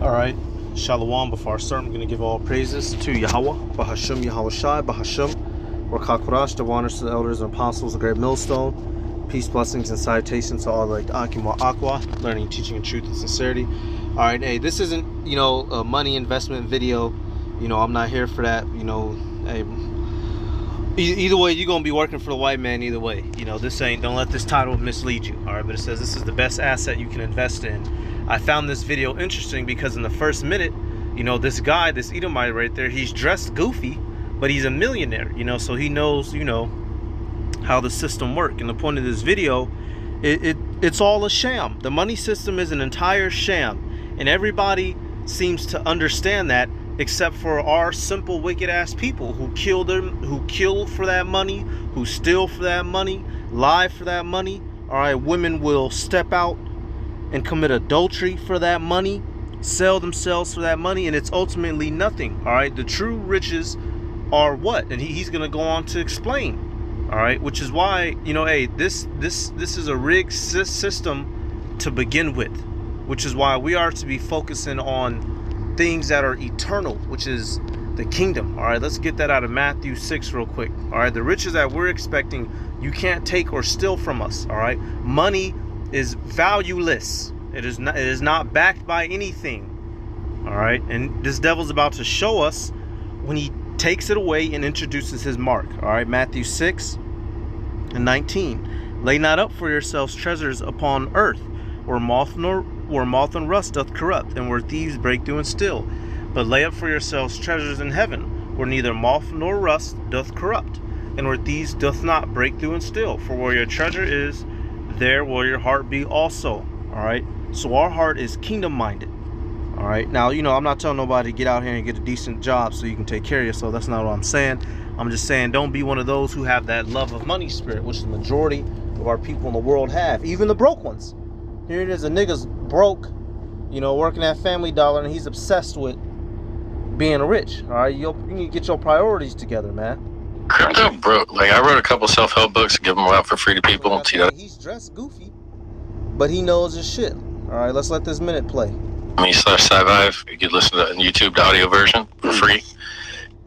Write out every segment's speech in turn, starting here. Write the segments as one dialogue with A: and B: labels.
A: All right, Shalom. Before I start, I'm going to give all praises to Yahweh, Bahasham, Yahweh Shai, Bahasham, or Kakurash, the honors to the elders and apostles, the great millstone. Peace, blessings, and salutations to all like Akima Aqua, learning, teaching, and truth and sincerity. All right, hey, this isn't, a money investment video. I'm not here for that. Hey, either way, you're going to be working for the white man either way. Don't let this title mislead you. All right, but it says this is the best asset you can invest in. I found this video interesting because in the first minute, this guy, this Edomite right there, he's dressed goofy, but he's a millionaire, so he knows, how the system works. And the point of this video, it's all a sham. The money system is an entire sham, and everybody seems to understand that, except for our simple wicked ass people who kill for that money, who steal for that money, lie for that money. All right, women will step out and commit adultery for that money, sell themselves for that money, and it's ultimately nothing. All right, the true riches are what? And he's gonna go on to explain. All right, which is why hey, this is a rigged system to begin with, which is why we are to be focusing on things that are eternal, which is the kingdom. All right, let's get that out of Matthew 6 real quick. All right, the riches that we're expecting, you can't take or steal from us. All right, money is valueless. It is not backed by anything. All right, and this devil's about to show us when he takes it away and introduces his mark. All right, Matthew 6:19. Lay not up for yourselves treasures upon earth, where moth and rust doth corrupt, and where thieves break through and steal. But lay up for yourselves treasures in heaven, where neither moth nor rust doth corrupt, and where thieves doth not break through and steal. For where your treasure is, there will your heart be also. All right, so our heart is kingdom minded. All right, now I'm not telling nobody to get out here and get a decent job so you can take care of yourself. That's not what I'm saying. I'm just saying don't be one of those who have that love of money spirit, which the majority of our people in the world have, even the broke ones. Here it is, a nigga's broke, working at Family Dollar, and he's obsessed with being rich. All right, you need to get your priorities together, man.
B: Crypto broke. Like, I wrote a couple self-help books, give them out for free to people.
A: He's dressed goofy, but he knows his shit. All right, let's let this minute play.
B: Me/Survive. You could listen to the YouTube, the audio version for free.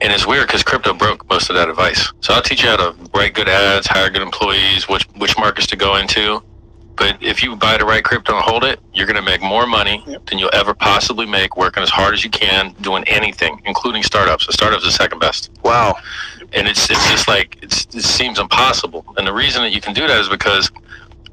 B: And it's weird because crypto broke most of that advice. So I'll teach you how to write good ads, hire good employees, which markets to go into. But if you buy the right crypto and hold it, you're going to make more money than you'll ever possibly make working as hard as you can, doing anything, including startups. The startups are second best.
A: Wow.
B: And it's just like, it seems impossible. And the reason that you can do that is because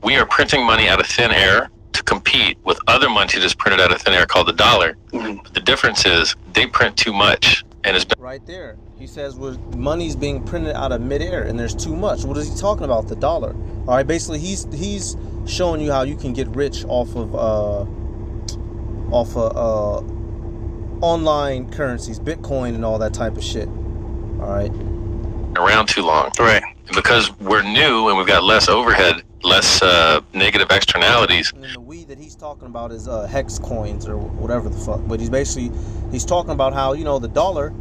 B: we are printing money out of thin air to compete with other money that's printed out of thin air called the dollar. But the difference is they print too much. And it's
A: right there. He says money's being printed out of midair and there's too much. What is he talking about? The dollar. All right, basically he's showing you how you can get rich off of online currencies, Bitcoin and all that type of shit. All right.
B: Around too long. Right. And because we're new and we've got less overhead, less negative externalities.
A: And the weed that he's talking about is hex coins or whatever the fuck. But he's talking about how, the dollar,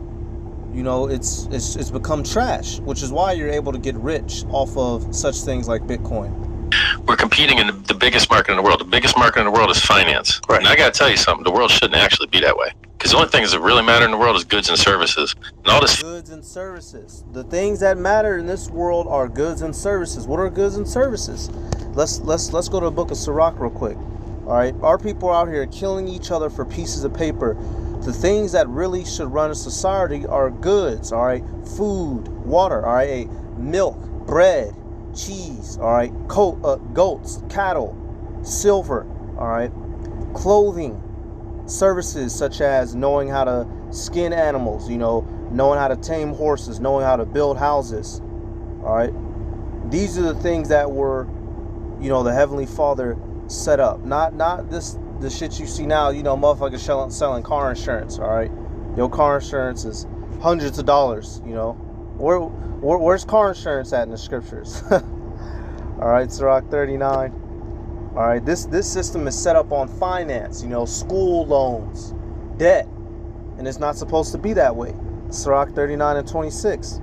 A: it's become trash, which is why you're able to get rich off of such things like Bitcoin.
B: We're competing in the biggest market in the world. The biggest market in the world is finance. Right. And I got to tell you something, the world shouldn't actually be that way. Because the only things that really matter in the world is goods and services. And all this
A: goods and services. The things that matter in this world are goods and services. What are goods and services? Let's go to the book of Sirach real quick. All right, our people out here killing each other for pieces of paper. The things that really should run a society are goods. All right, food, water. All right, milk, bread, cheese. All right, goats, cattle, silver. All right, clothing. Services such as knowing how to skin animals, knowing how to tame horses, knowing how to build houses. All right, these are the things that were, the Heavenly Father set up. Not the shit you see now. Motherfuckers selling car insurance. All right, your car insurance is hundreds of dollars. Where's car insurance at in the scriptures? All right, Sirach 39. All right, this system is set up on finance, school loans, debt, and it's not supposed to be that way. Sirach 39:26.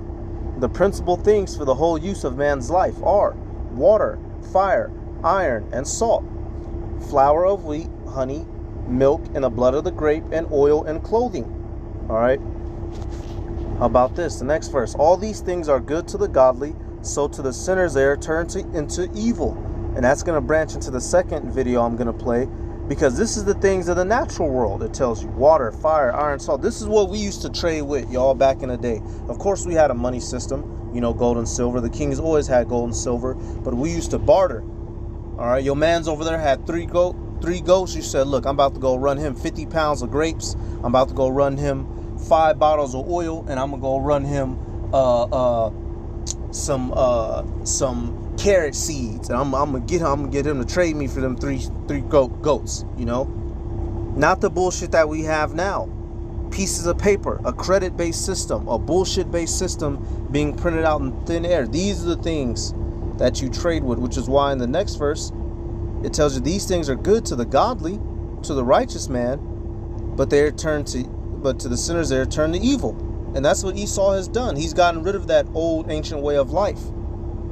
A: The principal things for the whole use of man's life are water, fire, iron, and salt, flour of wheat, honey, milk and the blood of the grape and oil and clothing. All right. How about this? The next verse. All these things are good to the godly, so to the sinners they are turned into evil. And that's going to branch into the second video I'm going to play, because this is the things of the natural world. It tells you water, fire, iron, salt. This is what we used to trade with, y'all, back in the day. Of course, we had a money system, you know, gold and silver. The kings always had gold and silver, but we used to barter. All right, your man's over there had three goats. You said, look, I'm about to go run him 50 pounds of grapes. I'm about to go run him 5 bottles of oil, and I'm gonna go run him some carrot seeds, and I'm gonna get him to trade me for them three goats. You know, not the bullshit that we have now. Pieces of paper, a credit-based system, a bullshit-based system being printed out in thin air. These are the things that you trade with, which is why in the next verse it tells you these things are good to the godly, to the righteous man, but to the sinners they are turned to evil. And that's what Esau has done. He's gotten rid of that old ancient way of life,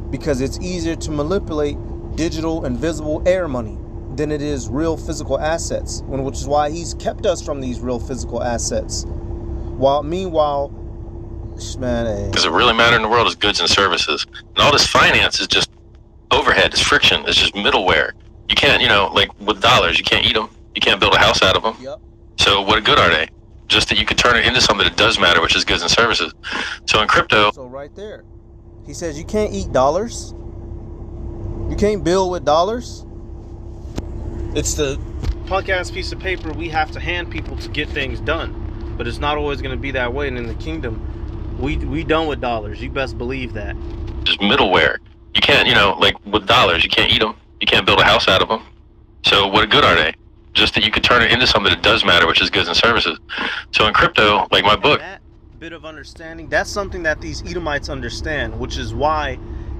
A: because it's easier to manipulate digital and visible air money than it is real physical assets, which is why he's kept us from these real physical assets. Meanwhile, man,
B: does it really matter in the world is goods and services, and all this finance is just overhead, it's friction, it's just middleware. You can't, like with dollars, you can't eat them, you can't build a house out of them.
A: Yep.
B: So what good are they? Just that you could turn it into something that does matter, which is goods and services. So in crypto,
A: so right there, he says you can't eat dollars, you can't build with dollars. It's the punk ass piece of paper we have to hand people to get things done, but it's not always going to be that way. And in the kingdom, we done with dollars. You best believe that.
B: Just middleware. You can't, like with dollars, you can't eat them, you can't build a house out of them. So what good are they? Just that you could turn it into something that does matter, which is goods and services. So in crypto, like my book,
A: that bit of understanding, that's something that these Edomites understand, which is why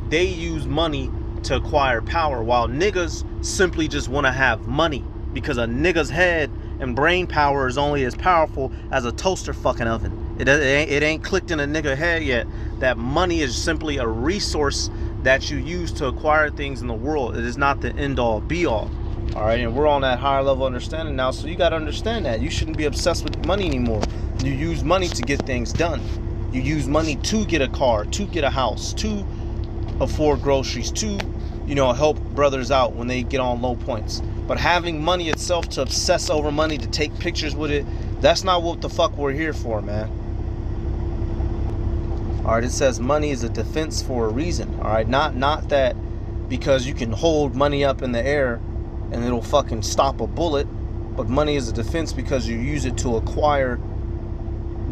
A: they use money to acquire power, while niggas simply just want to have money, because a nigga's head and brain power is only as powerful as a toaster fucking oven. It ain't clicked in a nigga head yet that money is simply a resource that you use to acquire things in the world. It is not the end all be all. All right, and we're on that higher level understanding now, so you got to understand that you shouldn't be obsessed with money anymore. You use money to get things done. You use money to get a car, to get a house, to afford groceries, to help brothers out when they get on low points. But having money itself, to obsess over money, to take pictures with it, that's not what the fuck we're here for, man. All right, it says money is a defense for a reason. All right, not that because you can hold money up in the air and it'll fucking stop a bullet, but money is a defense because you use it to acquire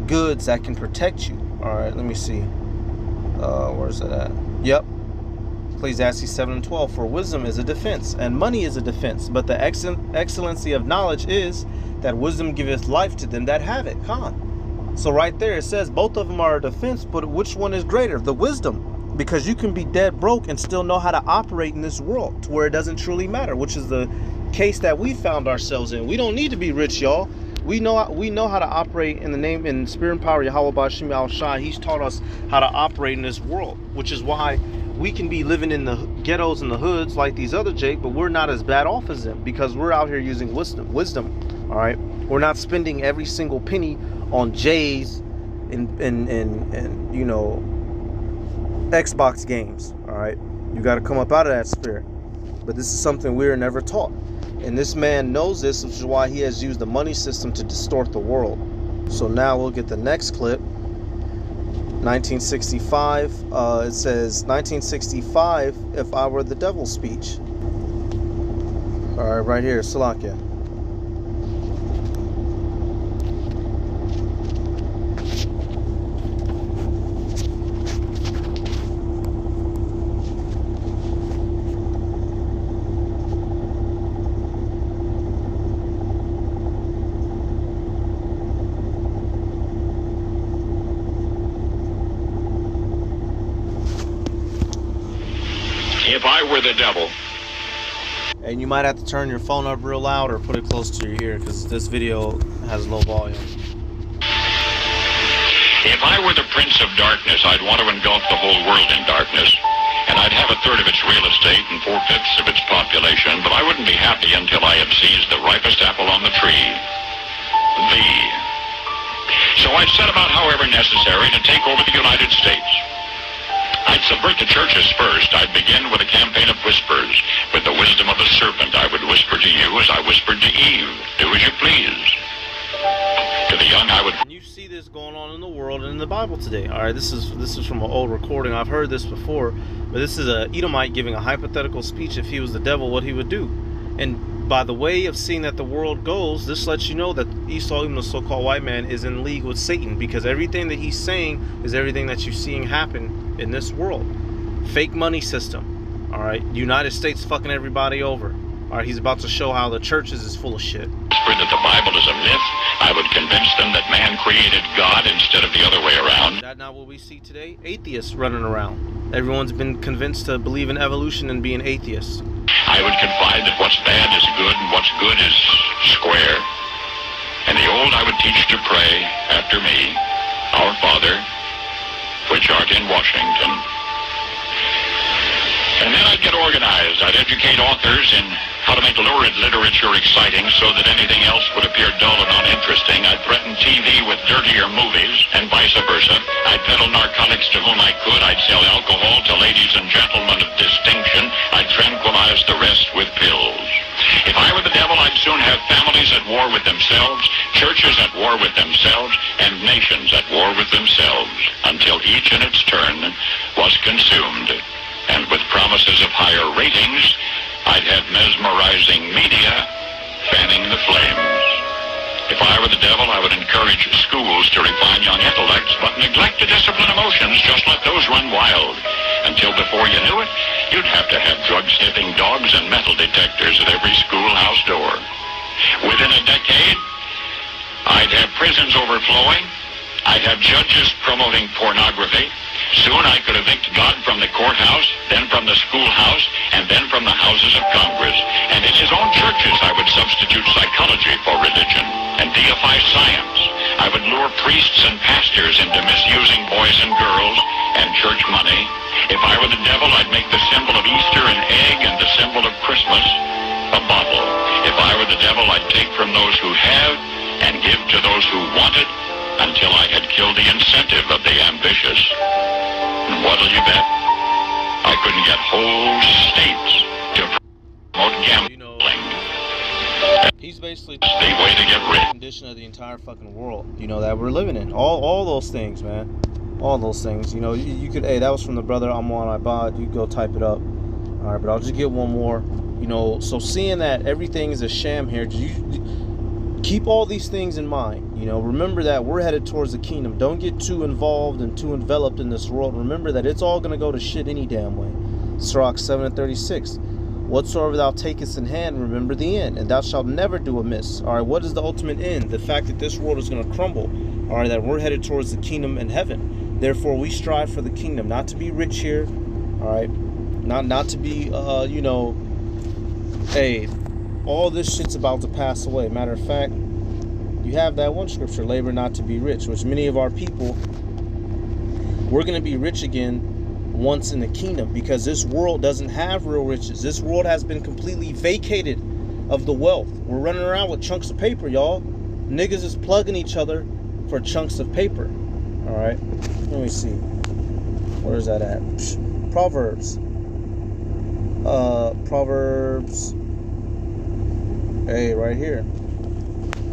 A: goods that can protect you. All right, let me see. Where's it at? Yep. Ecclesiastes 7:12. For wisdom is a defense, and money is a defense. But the excellency of knowledge is that wisdom giveth life to them that have it. Khan. So right there it says both of them are a defense, but which one is greater? The wisdom. Because you can be dead broke and still know how to operate in this world to where it doesn't truly matter, which is the case that we found ourselves in. We don't need to be rich, y'all. We know how to operate in the name and spirit and power Yahweh Bashim Al Shai. He's taught us how to operate in this world, which is why we can be living in the ghettos and the hoods like these other Jake, but we're not as bad off as them because we're out here using wisdom. All right, we're not spending every single penny on J's and Xbox games. All right, you got to come up out of that spirit. But this is something we are never taught, and this man knows this, which is why he has used the money system to distort the world. So now we'll get the next clip. 1965. It says 1965. If I were the devil speech. All right, right here, Salakia.
C: If I were the devil.
A: And you might have to turn your phone up real loud or put it close to your ear because this video has low volume.
C: If I were the prince of darkness, I'd want to engulf the whole world in darkness. and I'd have a third of its real estate and 4/5 of its population, but I wouldn't be happy until I had seized the ripest apple on the tree. So I'd set about, however necessary, to take over the United States. I'd subvert the churches first. I'd begin with a campaign of whispers. With the wisdom of the serpent, I would whisper to you as I whispered to Eve, do as you please. To the young, I would...
A: And you see this going on in the world and in the Bible today. All right, this is from an old recording. I've heard this before, but this is a Edomite giving a hypothetical speech if he was the devil, what he would do. And by the way of seeing that the world goes, this lets you know that Esau, even the so-called white man, is in league with Satan, because everything that he's saying is everything that you're seeing happen in this world. Fake money system. All right, United States fucking everybody over. All right, he's about to show how the churches is full of shit.
C: That the Bible is a myth. I would convince them that man created God instead of the other way around.
A: Is that not what we see today? Atheists running around. Everyone's been convinced to believe in evolution and being atheists.
C: I would confide that what's bad is good and what's good is square. And the old I would teach to pray after me, Our Father, which art in Washington. And then I'd get organized. I'd educate authors in how to make lurid literature exciting so that anything else would appear dull and uninteresting. I'd threaten TV with dirtier movies and vice versa. I'd peddle narcotics to whom I could. I'd sell alcohol to ladies and gentlemen of distinction. I'd tranquilize the rest with pills. If I were the devil, I'd soon have families at war with themselves, churches at war with themselves, and nations at war with themselves, until each in its turn was consumed. And with promises of higher ratings, I'd have mesmerizing media fanning the flames. If I were the devil, I would encourage schools to refine young intellects, but neglect to discipline emotions, just let those run wild. Until before you knew it, you'd have to have drug-sniffing dogs and metal detectors at every schoolhouse door. Within a decade, I'd have prisons overflowing. I'd have judges promoting pornography. Soon I could evict God from the courthouse, then from the schoolhouse, and then from the houses of Congress. And in his own churches, I would substitute psychology for religion and deify science. I would lure priests and pastors into misusing boys and girls and church money. If I were the devil, I'd make the symbol of Easter an egg and the symbol of Christmas a bottle. If I were the devil, I'd take from those who have and give to those who want it, until I had killed the incentive of the ambitious. And what'll you bet? I couldn't get whole states to promote gambling.
A: He's basically
C: the way to get rich.
A: Condition of the entire fucking world, that we're living in. All those things, man. All those things. You could, hey, that was from the brother I'm on iBot. You go type it up. All right, but I'll just get one more. So seeing that everything is a sham here, keep all these things in mind. Remember that we're headed towards the kingdom. Don't get too involved and too enveloped in this world. Remember that it's all going to go to shit any damn way. Sirach 7:36. Whatsoever thou takest in hand, remember the end, and thou shalt never do amiss. All right, what is the ultimate end? The fact that this world is going to crumble. All right, that we're headed towards the kingdom in heaven. Therefore, we strive for the kingdom, not to be rich here. All right, not to be, hey, all this shit's about to pass away. Matter of fact, you have that one scripture, labor not to be rich, which many of our people, we're going to be rich again once in the kingdom, because this world doesn't have real riches. This world has been completely vacated of the wealth. We're running around with chunks of paper, y'all. Niggas is plugging each other for chunks of paper. All right, let me see. Where is that at? Proverbs. Proverbs. Hey, right here.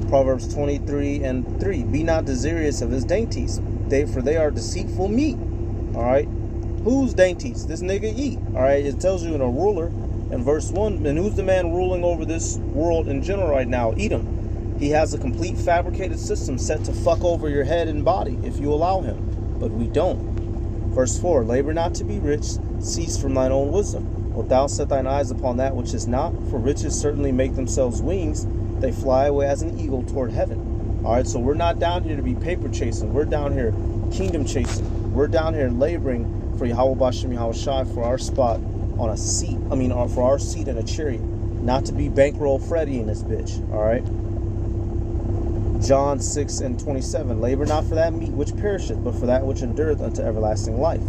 A: Proverbs 23:3. Be not desirous of his dainties, for they are deceitful meat. All right. Whose dainties? This nigga eat. All right. It tells you in a ruler in verse 1. And who's the man ruling over this world in general right now? Edom. He has a complete fabricated system set to fuck over your head and body if you allow him. But we don't. Verse 4. Labor not to be rich. Cease from thine own wisdom. Wilt thou set thine eyes upon that which is not? For riches certainly make themselves wings. They fly away as an eagle toward heaven. All right, so we're not down here to be paper chasing. We're down here kingdom chasing. We're down here laboring for Yahweh Bashem Yahweh Shai, for our spot on a seat. For our seat in a chariot. Not to be bankroll Freddy in this bitch. All right. John 6:27. Labor not for that meat which perisheth, but for that which endureth unto everlasting life,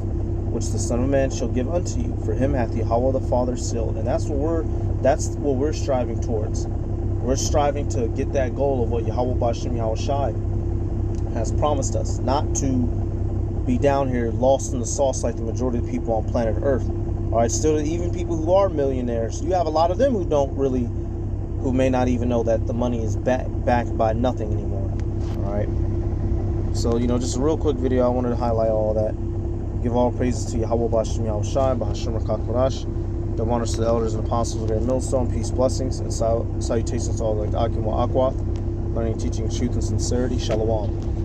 A: which the Son of Man shall give unto you. For him hath Yahweh the Father sealed. And that's what we're striving towards. We're striving to get that goal of what Yahweh B'Shem Yahweh Shai has promised us, not to be down here lost in the sauce like the majority of the people on planet Earth. All right, still, even people who are millionaires, you have a lot of them who may not even know that the money is backed by nothing anymore. All right, so just a real quick video. I wanted to highlight all that. Give all praises to Yahweh B'Shem Yahweh Shai, B'Hashem Rakak Korash. Double honors to the elders and apostles of the great millstone. Peace, blessings, and salutations to all like Akim wa Akwa, learning, teaching, truth, and sincerity. Shalom.